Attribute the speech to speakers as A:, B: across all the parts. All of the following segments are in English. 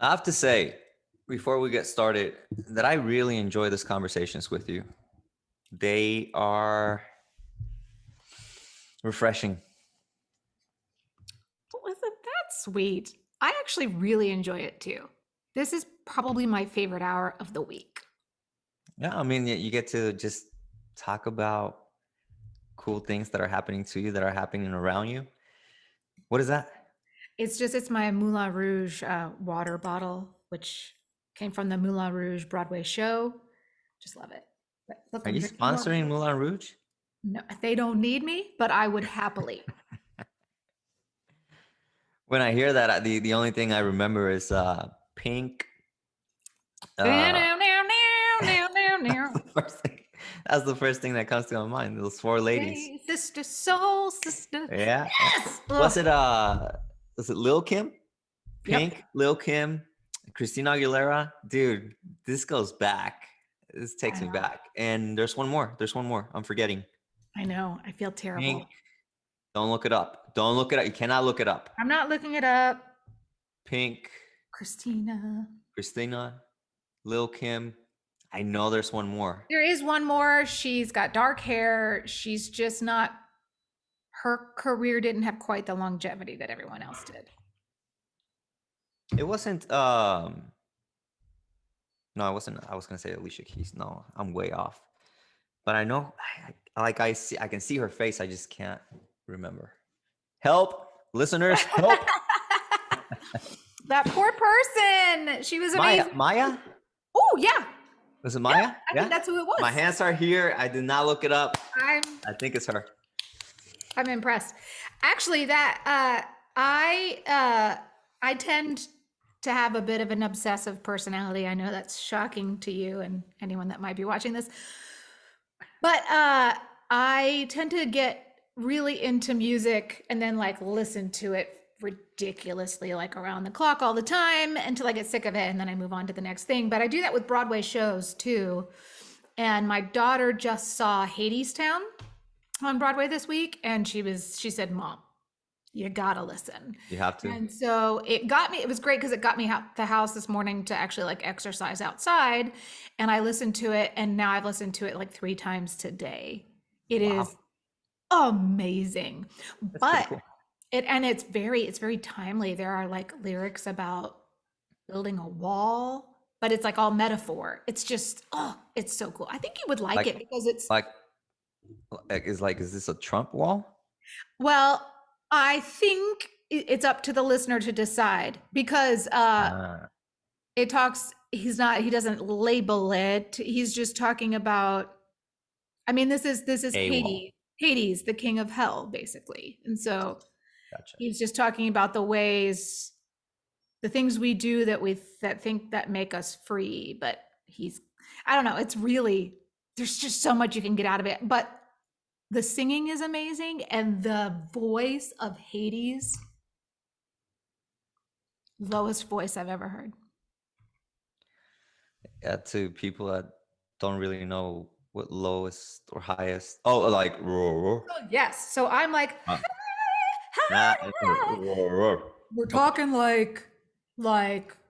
A: I have to say, before we get started, that I really enjoy these conversations with you. They are refreshing.
B: Wasn't that sweet? I actually really enjoy it too. This is probably my favorite hour of the week.
A: Yeah, I mean, you get to just talk about cool things that are happening to you, that are happening around you. What is that?
B: It's my Moulin Rouge water bottle, which came from the Moulin Rouge Broadway show. Just love it. But look,
A: Are
B: I'm
A: you
B: drinking more.
A: sponsoring Moulin Rouge?
B: No, they don't need me, but I would happily.
A: When I hear that, the only thing I remember is Pink. Uh,
B: Now, now, now, now, now, now.
A: that's the first thing. That's the first thing that comes to my mind. Those four ladies.
B: Hey, sister, soul sister.
A: Yeah.
B: Yes.
A: Was
B: Ugh.
A: it Lil Kim?
B: Yep.
A: Pink, Lil Kim, Christina Aguilera? Dude, this goes back. This takes
B: I
A: me
B: know.
A: back. And there's one more. There's one more. I'm forgetting.
B: I know. I feel
A: Pink.
B: terrible.
A: Don't look it up. Don't look it up. You cannot look it up.
B: I'm not looking it up.
A: Pink,
B: Christina.
A: Christina, Lil Kim. I know there's one more.
B: There is one more. She's got dark hair. She's just not, her career didn't have quite the longevity that everyone else did.
A: It wasn't no, I wasn't. I was gonna say Alicia Keys. No, I'm way off. But I know, I can see her face. I just can't remember. Help, listeners, help!
B: That poor person. She was
A: Maya,
B: amazing.
A: Maya,
B: Oh, yeah.
A: was it Maya?
B: I think that's who it was.
A: My hands are here. I did not look it up.
B: I'm
A: I think it's her.
B: I'm impressed. Actually, that I tend to have a bit of an obsessive personality. I know that's shocking to you and anyone that might be watching this. But I tend to get really into music and then like listen to it ridiculously, like around the clock all the time until I get sick of it and then I move on to the next thing. But I do that with Broadway shows too. And my daughter just saw Hadestown on Broadway this week, and she said, "Mom, you gotta listen."
A: You have to.
B: And so it got me, it was great because it got me out the house this morning to actually like exercise outside. And I listened to it, and now I've listened to it like 3 times today. It
A: Wow,
B: is amazing.
A: that's pretty
B: But
A: cool.
B: it's very timely. There are like lyrics about building a wall, but it's like all metaphor. It's just, oh, it's so cool. I think you would like
A: Like,
B: it because it's,
A: like, is this a Trump wall?
B: well, I think it's up to the listener to decide because
A: Uh,
B: it talks, he doesn't label it. He's just talking about, I mean, this is
A: a wall.
B: Hades, the king of hell, basically. And so
A: Gotcha.
B: he's just talking about the ways, the things we do that think that make us free. But I don't know, it's really, there's just so much you can get out of it. But the singing is amazing, and the voice of Hades, lowest voice I've ever heard.
A: To people that don't really know what lowest or highest. Oh, like roar.
B: Oh, yes. So I'm like,
A: Uh, nah,
B: hi, hi.
A: roar.
B: We're
A: Okay.
B: talking like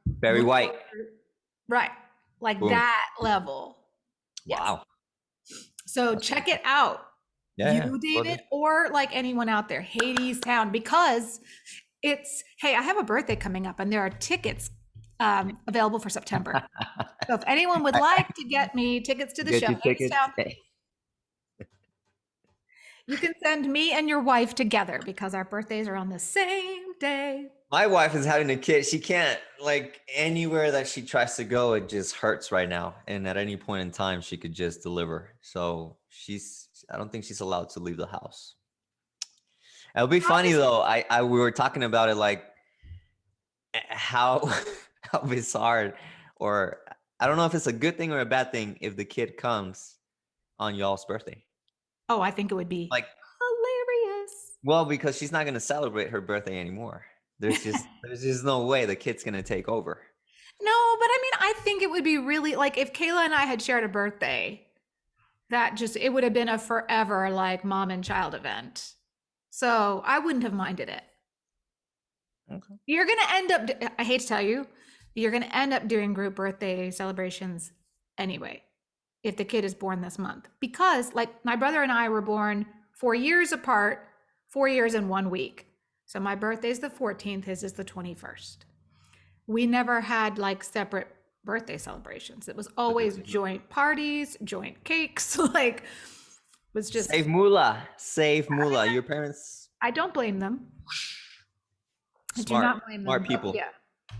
A: Barry White.
B: right, like
A: Boom.
B: that level. Yes.
A: Wow.
B: So
A: That's pretty
B: check
A: cool.
B: it out.
A: Yeah, yeah.
B: You,
A: Will do.
B: David, or like anyone out there, Hadestown, because it's, hey, I have a birthday coming up and there are tickets available for September. So if anyone would like to get me tickets to the
A: Get
B: show,
A: your tickets.
B: Hadestown, you can send me and your wife together because our birthdays are on the same day.
A: My wife is having a kid. She can't, like, anywhere that she tries to go, it just hurts right now. And at any point in time, she could just deliver. So I don't think she's allowed to leave the house. It'll be funny though. We were talking about it, like how how bizarre, or I don't know if it's a good thing or a bad thing if the kid comes on y'all's birthday.
B: Oh, I think it would be
A: Like,
B: hilarious.
A: well, because she's not gonna celebrate her birthday anymore. There's just no way the kid's gonna take over.
B: No, but I mean, I think it would be really like if Kayla and I had shared a birthday, it would have been a forever like mom and child event. So I wouldn't have minded it.
A: Okay.
B: You're going to end up, I hate to tell you, you're going to end up doing group birthday celebrations anyway if the kid is born this month. Because like my brother and I were born 4 years apart, 4 years in 1 week. So my birthday's the 14th, his is the 21st. We never had like separate birthday celebrations. It was always joint parties, joint cakes. Like, was just
A: save moolah. Your parents.
B: I don't blame them. I do not blame them.
A: Smart people.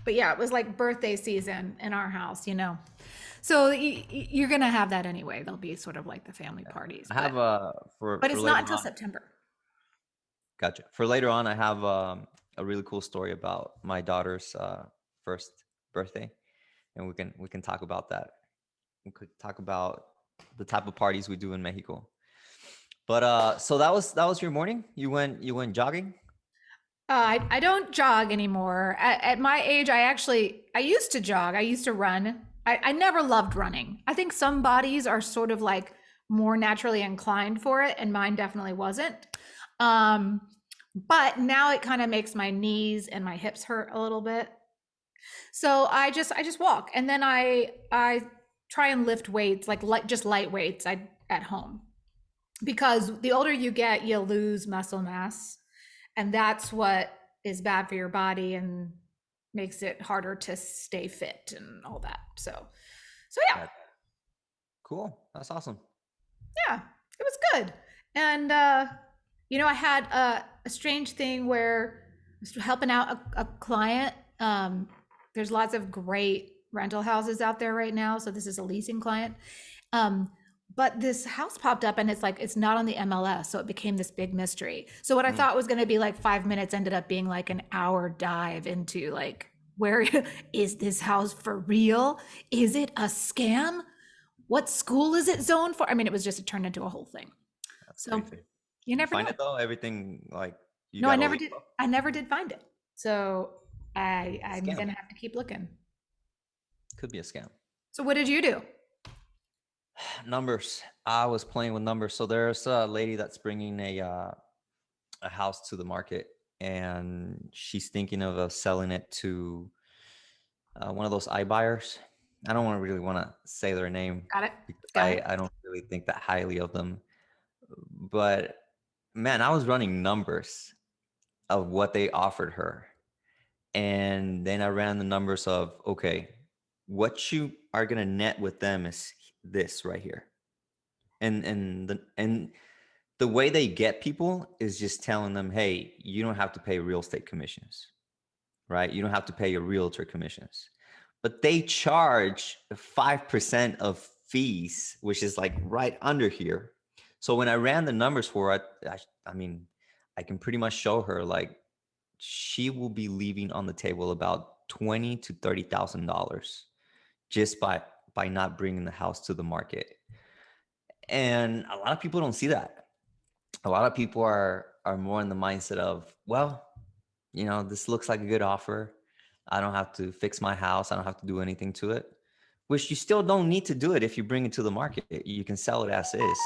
B: But yeah, it was like birthday season in our house, you know. So you're gonna have that anyway. There'll be sort of like the family parties.
A: I have
B: but it's not until September.
A: Gotcha. For later on, I have a really cool story about my daughter's first birthday, and we can talk about that. We could talk about the type of parties we do in Mexico. But so that was your morning. You went jogging.
B: I don't jog anymore. At my age, I used to jog. I used to run. I never loved running. I think some bodies are sort of like more naturally inclined for it, and mine definitely wasn't. But now it kind of makes my knees and my hips hurt a little bit. So I just walk, and then I try and lift weights, just light weights at home, because the older you get, you lose muscle mass, and that's what is bad for your body and makes it harder to stay fit and all that. So yeah.
A: Cool. That's awesome.
B: Yeah, it was good. And I had a strange thing where I was helping out a client. There's lots of great rental houses out there right now. So this is a leasing client. But this house popped up, and it's not on the MLS. So it became this big mystery. So what I thought was going to be like 5 minutes ended up being like an hour dive into like, where is this house for real? Is it a scam? What school is it zoned for? I mean, it turned into a whole thing.
A: That's
B: so
A: crazy.
B: You never
A: find
B: know.
A: It though? Everything like
B: no, I never did. I never did find it. So I'm going to have to keep looking.
A: Could be a scam.
B: So what did you do?
A: Numbers. I was playing with numbers. So there's a lady that's bringing a house to the market, and she's thinking of selling it to one of those iBuyers. I don't really want to say their name.
B: Got it.
A: I don't really think that highly of them. But man, I was running numbers of what they offered her. And then I ran the numbers of, okay, what you are going to net with them is this right here. And the way they get people is just telling them, hey, you don't have to pay real estate commissions, right? You don't have to pay your realtor commissions. But they charge 5% of fees, which is like right under here. So when I ran the numbers for it, I mean, I can pretty much show her like she will be leaving on the table about $20,000 to $30,000 just by not bringing the house to the market. And a lot of people don't see that. A lot of people are more in the mindset of, well, this looks like a good offer. I don't have to fix my house. I don't have to do anything to it, which you still don't need to do it. If you bring it to the market, you can sell it as is.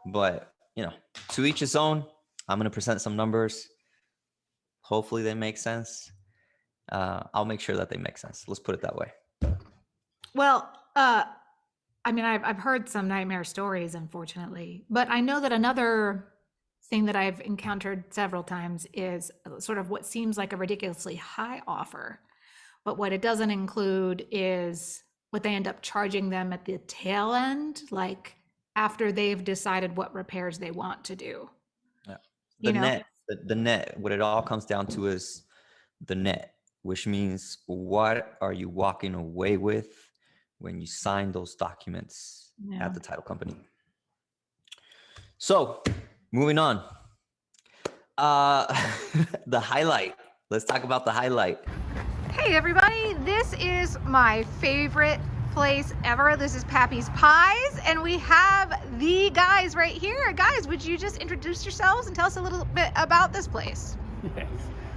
A: But, to each his own. I'm going to present some numbers. Hopefully they make sense. I'll make sure that they make sense. Let's put it that way.
B: Well, I mean, I've heard some nightmare stories, unfortunately, but I know that another thing that I've encountered several times is sort of what seems like a ridiculously high offer, but what it doesn't include is what they end up charging them at the tail end, like after they've decided what repairs they want to do.
A: Yeah. The net, what it all comes down to is the net, which means what are you walking away with when you sign those documents at the title company. So moving on, the highlight. Let's talk about the highlight.
B: Hey everybody, this is my favorite place ever. This is Papi's Pies, and we have the guys right here. Guys, would you just introduce yourselves and tell us a little bit about this place?
C: Yes.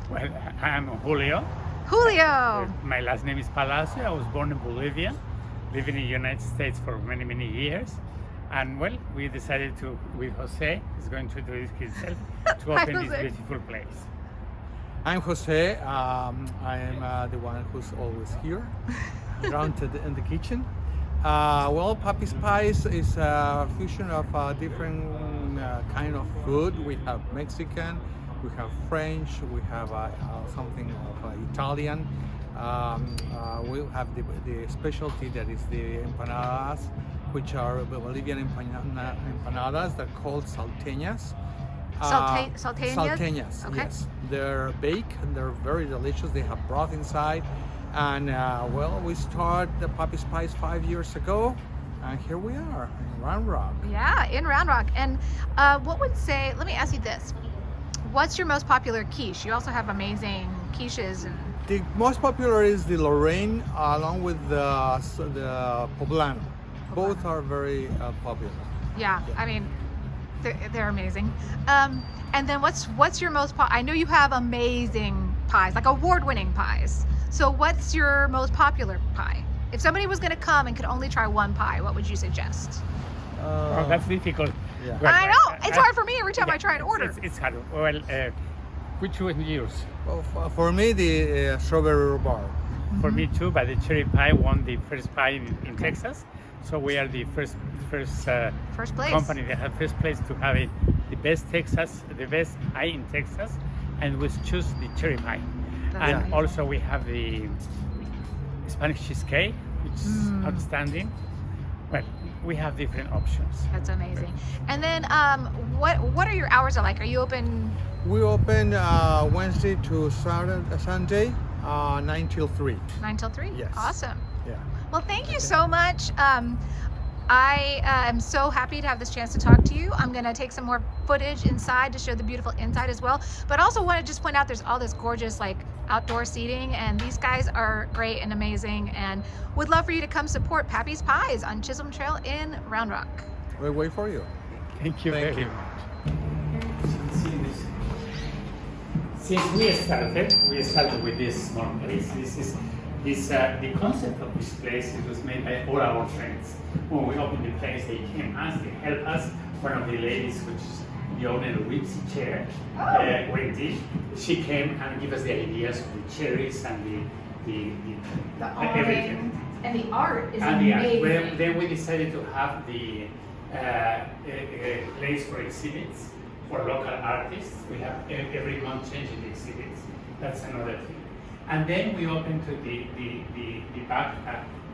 C: Well, I'm Julio.
B: Julio.
C: My last name is Palacio. I was born in Bolivia, living in the United States for many, many years. And well, we decided with Jose, he's going to introduce himself, to open this beautiful place.
D: I'm Jose. I am the one who's always here, around in the kitchen. Well, Papi Spice is a fusion of different kind of food. We have Mexican, we have French, we have something of Italian. We have the specialty that is the empanadas, which are Bolivian empanadas. They're called salteñas.
B: Salteñas?
D: Salteñas,
B: Okay.
D: yes. They're baked and they're very delicious. They have broth inside. And well, we started the Papi Spice 5 years ago, and here we are in Round Rock.
B: Yeah, in Round Rock. And let me ask you this. What's your most popular quiche? You also have amazing quiches. And
D: The most popular is the Lorraine, along with the Poblano. Both are very popular.
B: yeah, I mean, they're amazing. And then what's your most, I know you have amazing pies, like award-winning pies. So what's your most popular pie? If somebody was going to come and could only try one pie, what would you suggest?
C: Oh, that's difficult.
D: Yeah.
C: Well,
B: I know, it's hard for me every time I try and order.
C: It's hard. Well, which one you use?
D: Well, for me, the strawberry rhubarb.
C: For me too, but the cherry pie won the first pie in Texas. So we are the first
B: First place.
C: company that have first place to have the best pie in Texas, and we choose the cherry pie.
B: That's
C: And
B: amazing.
C: also we have the Spanish cheesecake, which is outstanding. Well, we have different options.
B: That's amazing. And then what are your hours like? Are you open
D: We open Wednesday to Sunday, 9 till 3.
B: 9 till 3?
D: Yes.
B: Awesome.
D: Yeah.
B: Well, thank you so much. I am so happy to have this chance to talk to you. I'm going to take some more footage inside to show the beautiful inside as well. But also want to just point out there's all this gorgeous like outdoor seating, and these guys are great and amazing, and would love for you to come support Papi's Pies on Chisholm Trail in Round Rock.
D: We'll wait for you.
C: Thank you
D: Thank
C: very
D: you.
C: much. Since we started with this small place. The concept of this place was made by all our friends. When we opened the place, they came us, they helped us. One of the ladies, which is the owner of Whipsy Chair, Wendy, she came and gave us the ideas of the cherries and the everything.
B: and the art is
C: And yeah, then we decided to have the place for exhibits for local artists. We have every month changing the exhibits. That's another thing. And then we opened to the back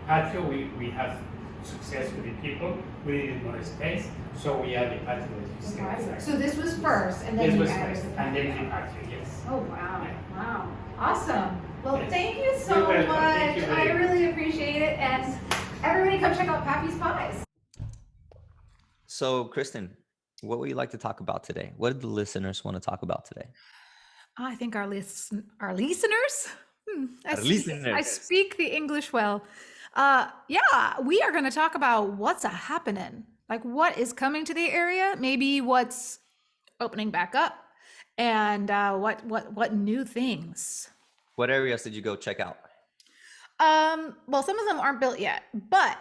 C: patio. We have success with the people. We needed more space, so we added the patio. As you said.
B: So this was first, and then
C: This
B: you
C: was
B: added
C: first,
B: the
C: and then
B: patio.
C: the patio. Yes.
B: Oh wow,
C: Yeah.
B: wow, awesome. Well,
C: Yes.
B: thank you so
C: You're welcome.
B: much.
C: Thank you very
B: I
C: much.
B: really appreciate it, and everybody come check out Papi's Pies.
A: So, Kristin, what would you like to talk about today? What did the listeners want to talk about today?
B: I think our listeners. I
A: Our
B: speak-
A: listeners.
B: I speak the English well. Yeah, we are going to talk about what's a happening, like what is coming to the area, maybe what's opening back up, and what new things.
A: What areas did you go check out?
B: Well, some of them aren't built yet, but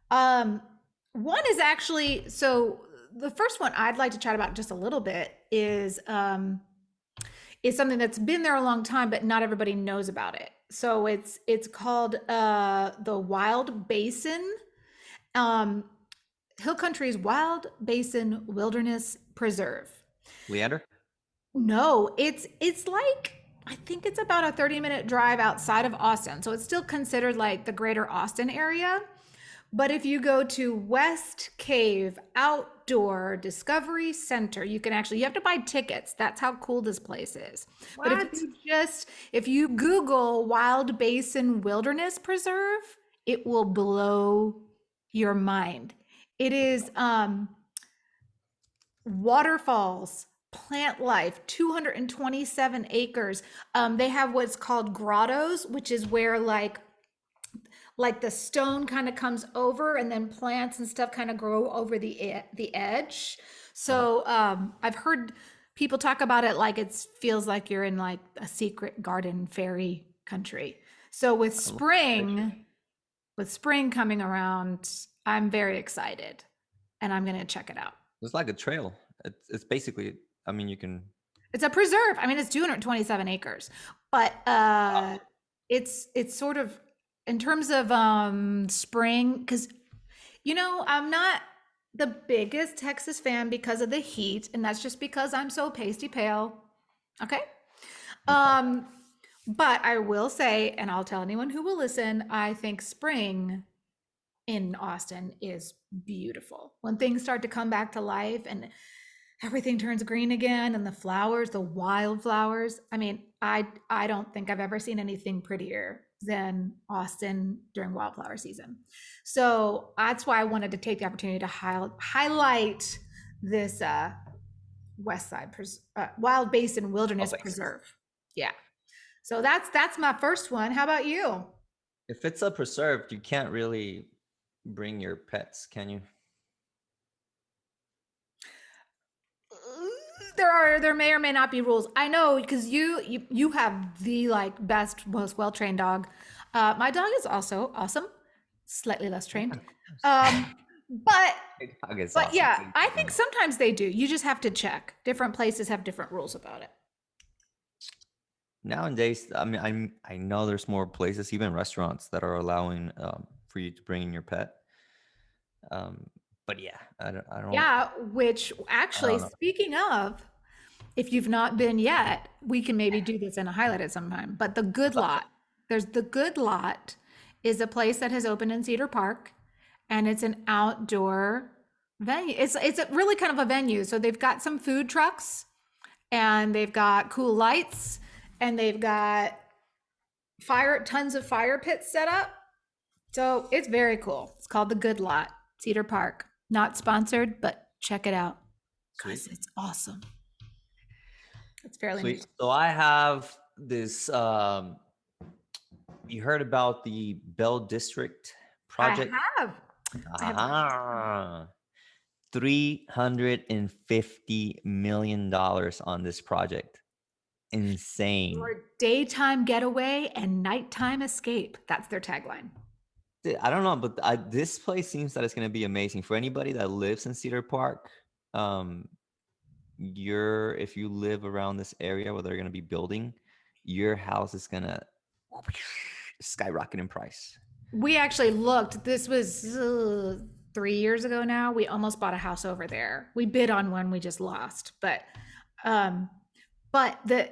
B: one is actually, so the first one I'd like to chat about just a little bit is something that's been there a long time, but not everybody knows about it. So it's called the Wild Basin, Hill Country's Wild Basin Wilderness Preserve.
A: Leander?
B: No, it's like, I think it's about a 30-minute drive outside of Austin. So it's still considered like the greater Austin area. But if you go to West Cave Outdoor Discovery Center, you have to buy tickets. That's how cool this place is. But if you Google Wild Basin Wilderness Preserve, it will blow your mind. It is waterfalls, plant life, 227 acres. They have what's called grottos, which is where like the stone kind of comes over and then plants and stuff kind of grow over the edge. So I've heard people talk about it like it feels like you're in like a secret garden fairy country. So with spring coming around, I'm very excited and I'm going to check it out.
A: It's like a trail. It's basically, I mean, you can.
B: It's a preserve. I mean, it's 227 acres, but it's sort of in terms of spring, because I'm not the biggest Texas fan because of the heat, and that's just because I'm so pasty pale. Okay. But I will say, and I'll tell anyone who will listen, I think spring in Austin is beautiful. When things start to come back to life and everything turns green again and the flowers, the wildflowers. I mean, I don't think I've ever seen anything prettier than Austin during wildflower season. So that's why I wanted to take the opportunity to highlight this West Side Wild Basin Wilderness Preserve. Yeah. So that's my first one. How about you?
A: If it's a preserve, you can't really bring your pets, can you?
B: There may or may not be rules. I know because you have the best, most well-trained dog. My dog is also awesome, slightly less trained. But yeah, I think sometimes they do. You just have to check. Different places have different rules about it.
A: Nowadays, I mean, I know there's more places, even restaurants, that are allowing for you to bring in your pet. But yeah, I don't.
B: Yeah, which actually, speaking of, if you've not been yet, we can maybe do this in a highlight at some time. But the Good Lot, there's the Good Lot is a place that has opened in Cedar Park, and it's an outdoor venue. It's really kind of a venue. So they've got some food trucks, and they've got cool lights, and they've got tons of fire pits set up. So it's very cool. It's called the Good Lot, Cedar Park. Not sponsored, but check it out because it's awesome. It's fairly neat.
A: So I have this. You heard about the Bell District project?
B: I have.
A: $350 million on this project. Insane.
B: For daytime getaway and nighttime escape. That's their tagline.
A: I don't know, but this place seems that it's going to be amazing for anybody that lives in Cedar Park. If you live around this area where they're going to be building, your house is going to skyrocket in price.
B: We actually looked. This was 3 years ago now. We almost bought a house over there. We bid on one, we just lost. But the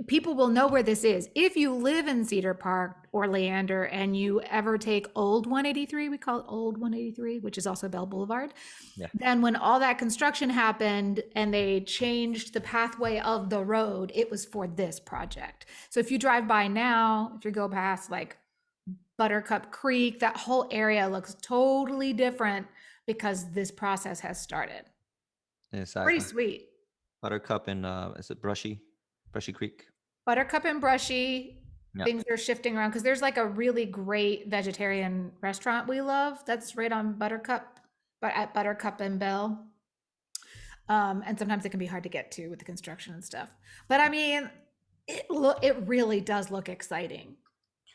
B: people will know where this is. If you live in Cedar Park or Leander and you ever take Old 183, we call it Old 183, which is also Bell Boulevard. Yeah. Then when all that construction happened and they changed the pathway of the road, it was for this project. So if you drive by now, if you go past Buttercup Creek, that whole area looks totally different because this process has started.
A: Exactly.
B: Pretty sweet.
A: Buttercup and is it Brushy Creek?
B: Buttercup and Brushy. Yep. Things are shifting around because there's a really great vegetarian restaurant we love that's right on Buttercup, but at Buttercup and Bell. And sometimes it can be hard to get to with the construction and stuff. But I mean, it really does look exciting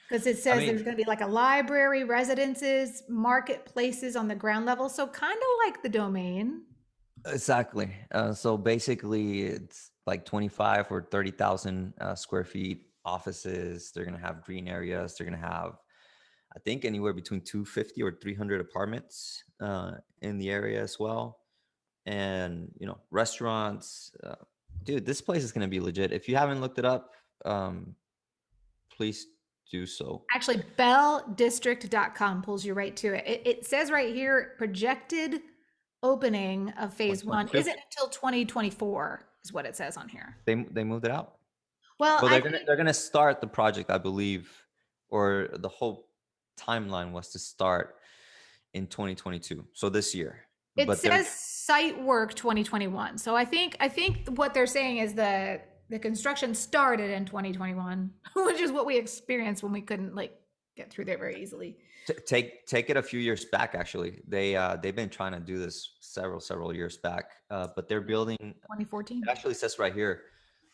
B: because it says there's going to be a library, residences, marketplaces on the ground level. So kind of like the Domain. Exactly.
A: So basically it's 25 or 30,000 square feet offices. They're going to have green areas. They're going to have, I think, anywhere between 250 or 300 apartments in the area as well. And, restaurants. Dude, this place is going to be legit. If you haven't looked it up, please do so.
B: Actually, belldistrict.com pulls you right to it. It says right here, projected opening of phase 1 isn't until 2024 is what it says on here.
A: They moved it out. Well, they're gonna start the project, I believe, or the whole timeline was to start in 2022. So this year.
B: It says site work 2021. So I think what they're saying is the construction started in 2021, which is what we experienced when we couldn't get through there very easily.
A: Take it a few years back. Actually, they've been trying to do this several years back, but they're building
B: 2014.
A: It actually says right here.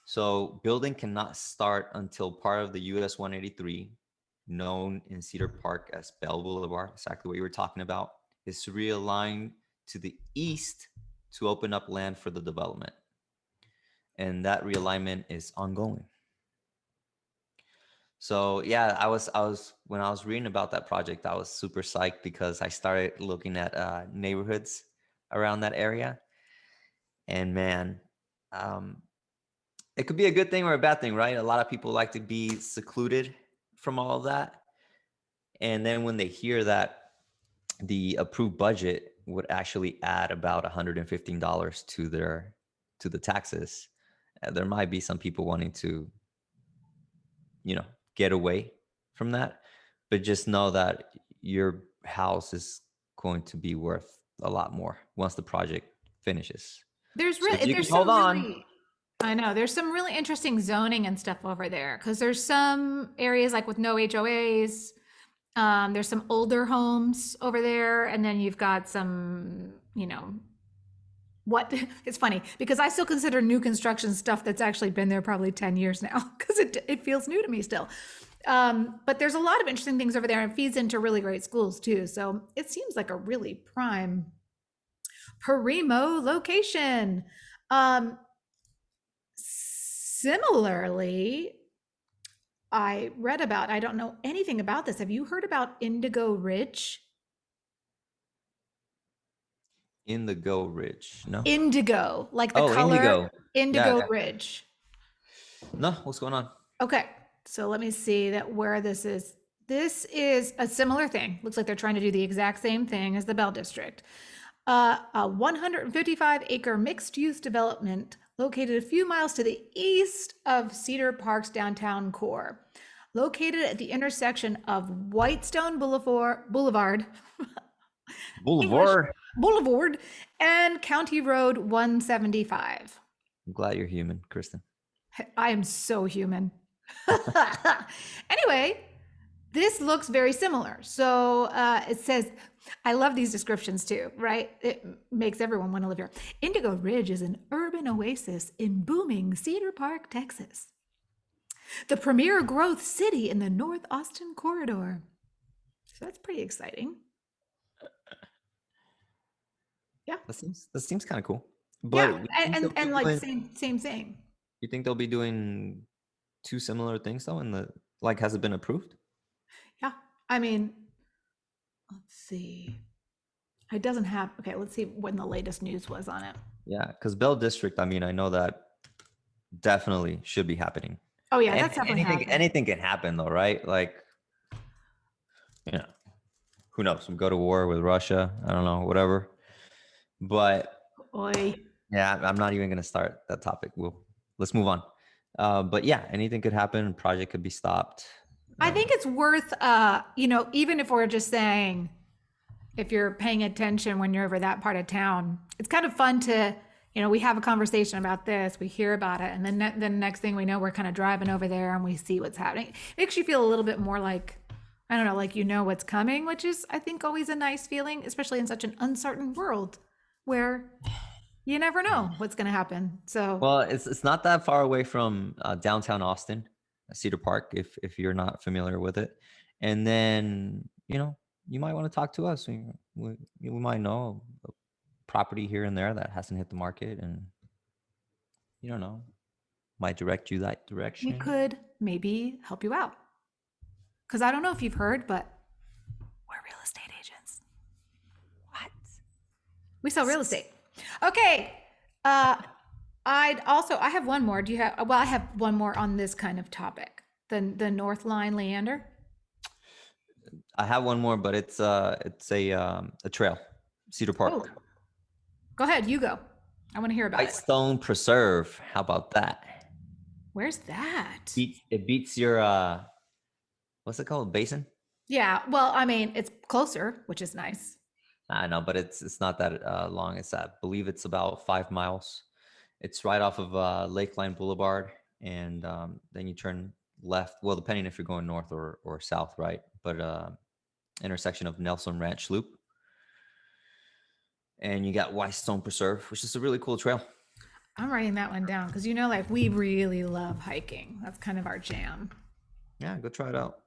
A: So building cannot start until part of the US 183, known in Cedar Park as Bell Boulevard, exactly what you were talking about, is realigned to the east to open up land for the development. and that realignment is ongoing. So yeah, I was when I was reading about that project, I was super psyched because I started looking at neighborhoods around that area, and man, um, it could be a good thing or a bad thing, right? A lot of people like to be secluded from all of that, and then when they hear that the approved budget would actually add about $115 to the taxes, there might be some people wanting to, get away from that. But just know that your house is going to be worth a lot more once the project finishes. So if you can
B: there's
A: hold
B: some
A: on.
B: really, I know there's some really interesting zoning and stuff over there because there's some areas like with no HOAs. There's some older homes over there, and then you've got some, what it's funny because I still consider new construction stuff that's actually been there probably 10 years now because it feels new to me still. But there's a lot of interesting things over there and it feeds into really great schools too. So it seems like a really prime primo location. Similarly, I read about, I don't know anything about this. Have you heard about Indigo Ridge?
A: Indigo Ridge, no?
B: Indigo, like the
A: Oh,
B: color
A: indigo.
B: Indigo
A: Yeah.
B: Ridge.
A: No, what's going on?
B: Okay, so let me see that where this is. This is a similar thing. Looks like they're trying to do the exact same thing as the Bell District. A 155-acre mixed-use development located a few miles to the east of Cedar Park's downtown core. Located at the intersection of Whitestone Boulevard English
A: Boulevard.
B: Boulevard and County Road 175.
A: I'm glad you're human, Kristin.
B: I am so human. Anyway, this looks very similar. So it says, I love these descriptions too, right? It makes everyone want to live here. Indigo Ridge is an urban oasis in booming Cedar Park, Texas, the premier growth city in the North Austin corridor. So that's pretty exciting. Yeah.
A: That seems kind of cool. But
B: Yeah, and like same thing.
A: you think they'll be doing two similar things though has it been approved?
B: Yeah. I mean, let's see. It doesn't have, okay, let's see when the latest news was on it.
A: Yeah, because Bell District, I mean, I know that definitely should be happening.
B: Oh yeah, that's definitely happening.
A: Anything can happen though, right? Like, who knows? We go to war with Russia. I don't know, whatever. But
B: Oy.
A: yeah, I'm not even gonna start that topic. Let's move on. But yeah, anything could happen. Project could be stopped.
B: I think it's worth, even if we're just saying, if you're paying attention when you're over that part of town, it's kind of fun to, we have a conversation about this, we hear about it, and then the next thing we know, we're kind of driving over there and we see what's happening. It makes you feel a little bit more like, I don't know, like what's coming, which is, I think, always a nice feeling, especially in such an uncertain world where you never know what's going to happen. So,
A: well, it's not that far away from downtown Austin, Cedar Park, if you're not familiar with it. And then, you might want to talk to us. We might know a property here and there that hasn't hit the market, and you don't know, might direct you that direction.
B: we could maybe help you out. Because I don't know if you've heard, but we're real estate agents.
A: What?
B: We sell real estate. Okay. I have one more. I have one more on this kind of topic. The North Line Leander.
A: I have one more, but it's a trail, Cedar Park.
B: Oh. Go ahead, you go. I want to hear about it.
A: Whitestone Preserve. How about that?
B: Where's that?
A: It beats your what's it called? Basin?
B: Yeah. Well, I mean, it's closer, which is nice.
A: I know, but it's not that long. I believe it's about 5 miles. It's right off of Lakeline Boulevard, and then you turn left. Well, depending if you're going north or south, right? But intersection of Nelson Ranch Loop, and you got Whitestone Preserve, which is a really cool trail.
B: I'm writing that one down because we really love hiking. That's kind of our jam.
A: Yeah, go try it out.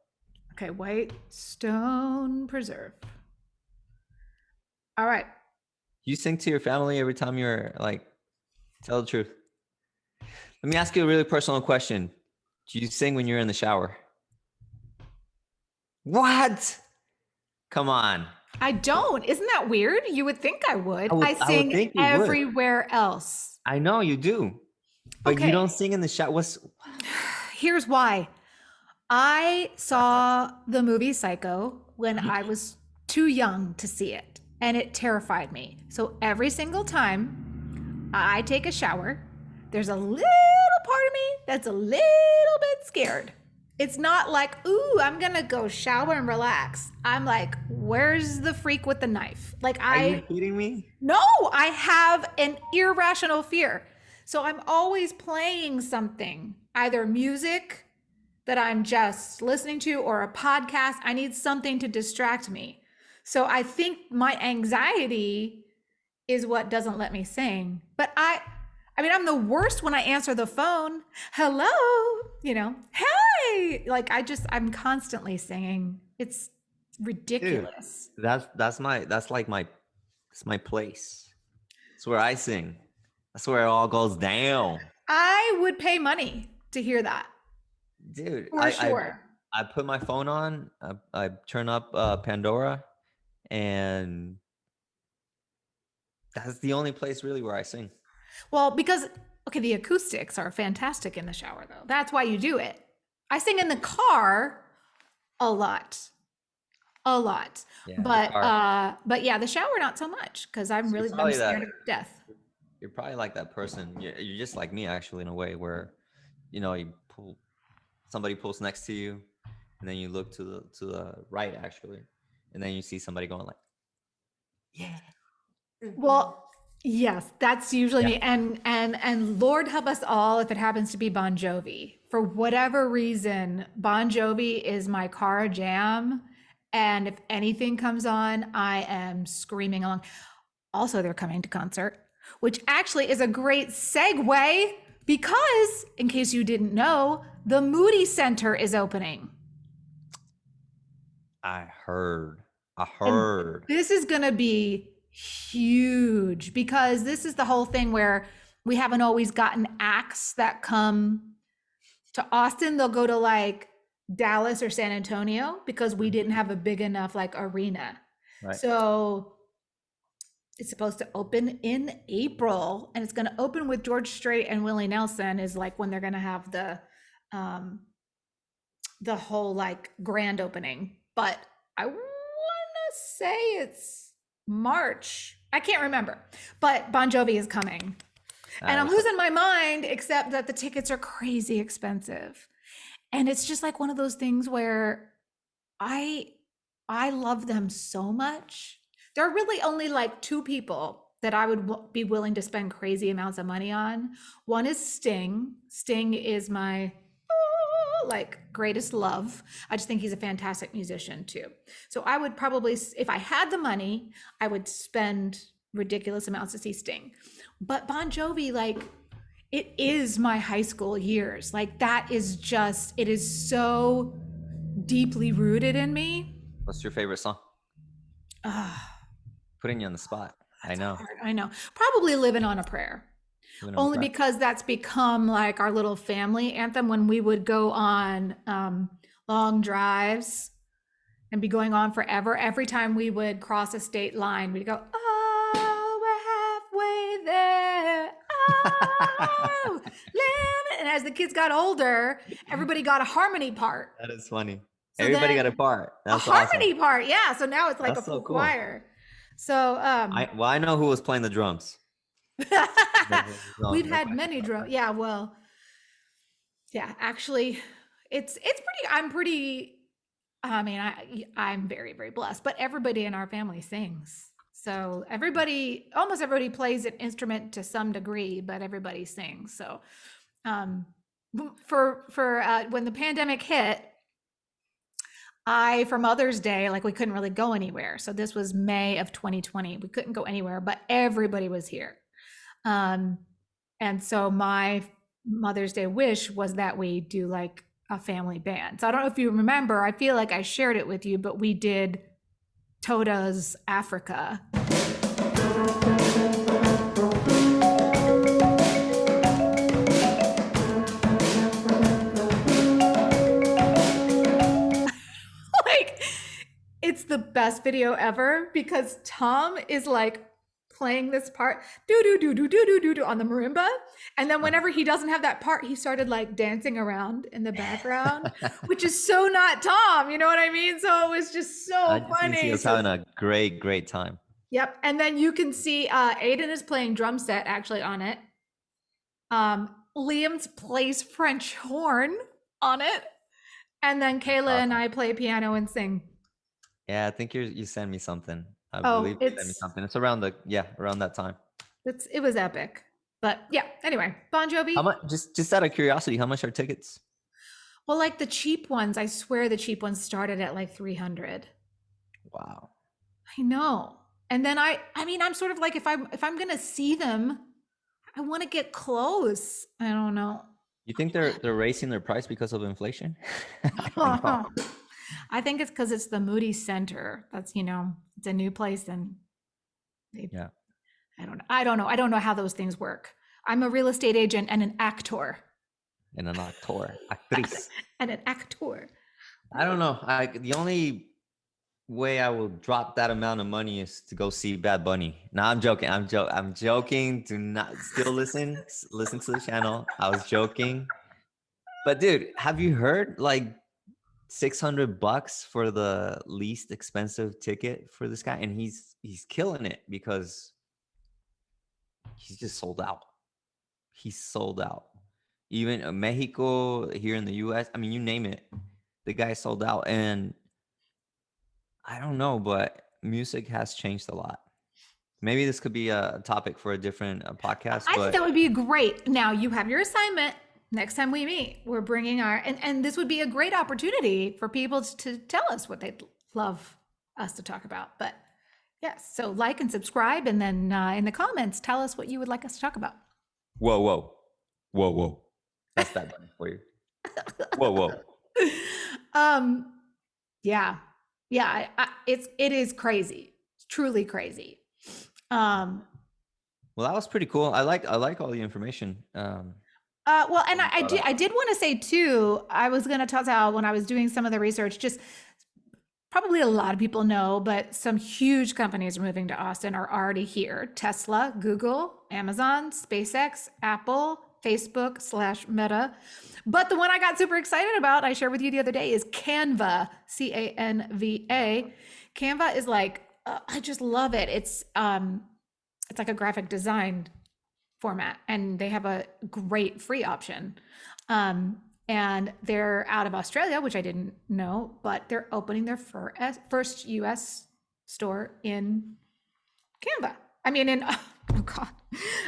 B: Okay, Whitestone Preserve. All right.
A: You sing to your family every time you're like, tell the truth. Let me ask you a really personal question. Do you sing when you're in the shower? What? Come on.
B: I don't. Isn't that weird? You would think I would.
A: I would
B: sing
A: think you would.
B: everywhere else.
A: I know you do, but
B: Okay.
A: you don't sing in the shower.
B: Here's why. I saw the movie Psycho when I was too young to see it, and it terrified me. So every single time I take a shower, there's a little part of me that's a little bit scared. It's not like, ooh, I'm gonna go shower and relax. I'm like, where's the freak with the knife? Like,
A: Are you kidding me?
B: No, I have an irrational fear. So I'm always playing something, either music that I'm just listening to or a podcast. I need something to distract me. So I think my anxiety is what doesn't let me sing. But I mean, I'm the worst when I answer the phone. Hello, hey, like I'm constantly singing. It's ridiculous.
A: Dude, that's my place. It's where I sing. That's where it all goes down.
B: I would pay money to hear that.
A: Dude,
B: For sure.
A: I put my phone on, I turn up Pandora, and that's the only place really where I sing.
B: Well, because, okay, the acoustics are fantastic in the shower, though. That's why you do it. I sing in the car a lot. Yeah, but yeah, the shower, not so much, because I'm scared of death.
A: You're probably like that person. You're just like me, actually, in a way where, somebody pulls next to you, and then you look to the right, actually, and then you see somebody going like, yeah.
B: Well, yes, that's usually me. And Lord help us all if it happens to be Bon Jovi. For whatever reason, Bon Jovi is my car jam. And if anything comes on, I am screaming along. Also, they're coming to concert, which actually is a great segue because, in case you didn't know, the Moody Center is opening.
A: I heard. And
B: this is going to be huge because this is the whole thing where we haven't always gotten acts that come to Austin. They'll go to like Dallas or San Antonio because we didn't have a big enough like arena.
A: Right.
B: So it's supposed to open in April, and it's going to open with George Strait and Willie Nelson is like when they're going to have the whole like grand opening. But I want to say it's March. I can't remember, but Bon Jovi is coming. And I'm losing my mind, except that the tickets are crazy expensive. And it's just like one of those things where I love them so much. There are really only like two people that I would be willing to spend crazy amounts of money on. One is Sting. Sting is my like greatest love. I just think he's a fantastic musician too. So I would probably, if I had the money, I would spend ridiculous amounts to see Sting. But Bon Jovi, like, it is my high school years. Like, that is just, it is so deeply rooted in me.
A: What's your favorite song? Putting you on the spot. I know.
B: Hard. I know. Probably Living on a Prayer. Only because that's become like our little family anthem when we would go on long drives and be going on forever. Every time we would cross a state line, we'd go, oh, we're halfway there. Oh, and as the kids got older, everybody got a harmony part.
A: That is funny.
B: So
A: everybody got a part. That's
B: a harmony part, yeah. So now it's like
A: that's
B: a full
A: so cool.
B: choir. So
A: I know who was playing the drums.
B: We've had many drums. Yeah, well, yeah, actually it's pretty, I mean, I'm very, very blessed, but everybody in our family sings. So almost everybody plays an instrument to some degree, but everybody sings. So for when the pandemic hit, for Mother's Day, like we couldn't really go anywhere. So this was May of 2020. We couldn't go anywhere, but everybody was here. And so my Mother's Day wish was that we do like a family band. So I don't know if you remember, I feel like I shared it with you, but we did Toda's Africa. best video ever because Tom is like playing this part do do do do do do do do on the marimba, and then whenever he doesn't have that part, he started like dancing around in the background, which is so not Tom, you know what I mean? So it was just so
A: I just can see
B: funny.
A: us having a great time.
B: Yep, and then you can see Aiden is playing drum set actually on it. Liam's plays French horn on it, and then Kayla and I play piano and sing.
A: Yeah, I think you sent me something. I
B: Oh,
A: believe you sent me something. It's around around that time.
B: It was epic. But yeah, anyway, Bon Jovi.
A: How much? Just out of curiosity, how much are tickets?
B: Well, like the cheap ones, I swear the cheap ones started at like 300.
A: Wow.
B: I know. And then I mean, I'm sort of like if I'm gonna see them, I want to get close. I don't know.
A: You think they're raising their price because of inflation?
B: I think it's because it's the Moody Center. That's, it's a new place and
A: yeah.
B: I don't know. I don't know how those things work. I'm a real estate agent and an actor.
A: And an actor. Actriz.
B: And an actor.
A: I don't know. The only way I will drop that amount of money is to go see Bad Bunny. No, I'm joking. I'm joking. Do not still listen to the channel. I was joking. But dude, have you heard like $600 for the least expensive ticket for this guy? And he's killing it because he's just sold out. He's sold out. Even Mexico, here in the US, I mean, you name it, the guy sold out. And I don't know, but music has changed a lot. Maybe this could be a topic for a different podcast.
B: I think that would be great. Now you have your assignment. Next time we meet, we're bringing and this would be a great opportunity for people to tell us what they'd love us to talk about. But yes, so like and subscribe, and then in the comments, tell us what you would like us to talk about.
A: Whoa. That's that button for you. Whoa.
B: Yeah. It is crazy. It's truly crazy.
A: Well, that was pretty cool. I like all the information.
B: Well, and I did want to say too, I was going to tell when I was doing some of the research, just probably a lot of people know, but some huge companies are moving to Austin are already here. Tesla, Google, Amazon, SpaceX, Apple, Facebook / Meta. But the one I got super excited about, I shared with you the other day, is Canva, Canva. Canva is like, I just love it. It's like a graphic design format, and they have a great free option. And they're out of Australia, which I didn't know, but they're opening their first US store in Canva. I mean, oh God.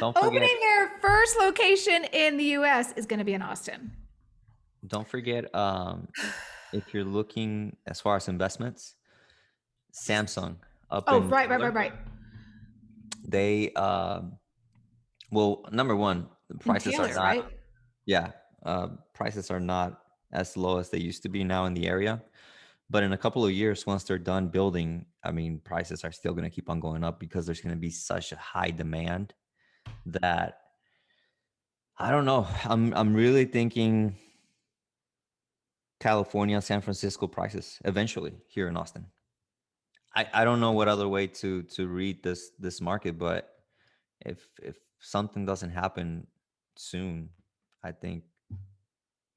B: Opening their first location in the US is going to be in Austin.
A: Don't forget, if you're looking as far as investments, Samsung.
B: Right.
A: They, well, number one, the prices are not,
B: right?
A: Yeah. Prices are not as low as they used to be now in the area. But in a couple of years, once they're done building, I mean, prices are still going to keep on going up because there's going to be such a high demand that I don't know. I'm really thinking California, San Francisco prices eventually here in Austin. I don't know what other way to read this market, but if something doesn't happen soon, I think,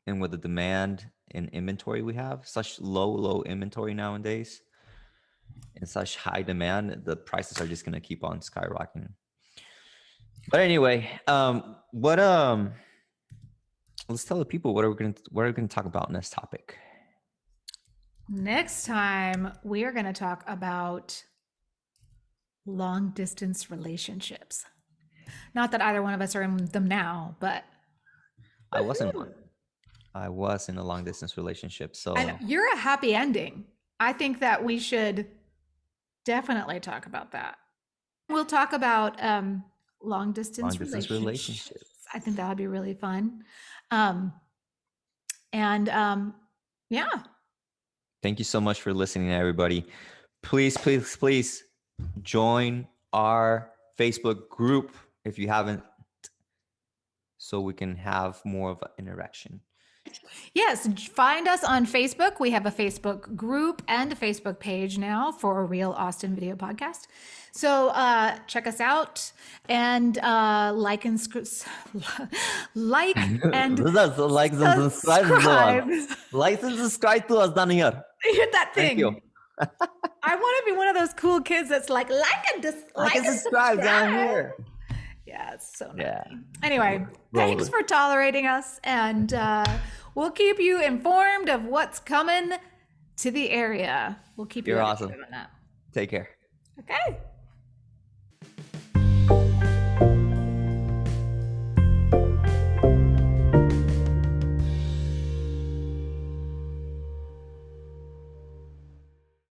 A: and with the demand and inventory we have, such low inventory nowadays, and such high demand, the prices are just going to keep on skyrocketing. But anyway, let's tell the people what are we going to talk about next topic.
B: Next time, we are going to talk about long distance relationships. Not that either one of us are in them now, but
A: I wasn't one. I was in a long distance relationship. So
B: and you're a happy ending. I think that we should definitely talk about that. We'll talk about long distance relationships. I think that would be really fun. Yeah.
A: Thank you so much for listening, everybody. Please join our Facebook group if you haven't, so we can have more of an interaction.
B: Yes, find us on Facebook. We have a Facebook group and a Facebook page now for a Real Austin Video Podcast. So check us out and like and like and
A: That's like and subscribe.
B: subscribe.
A: Like and subscribe to us down here.
B: Hit that thing.
A: Thank you.
B: I want to be one of those cool kids that's like
A: Like and subscribe down here.
B: Yeah, it's so nice.
A: Yeah.
B: Anyway, thanks for tolerating us, and we'll keep you informed of what's coming to the area. We'll keep you
A: You're
B: updated
A: awesome.
B: on that.
A: Take care.
B: Okay.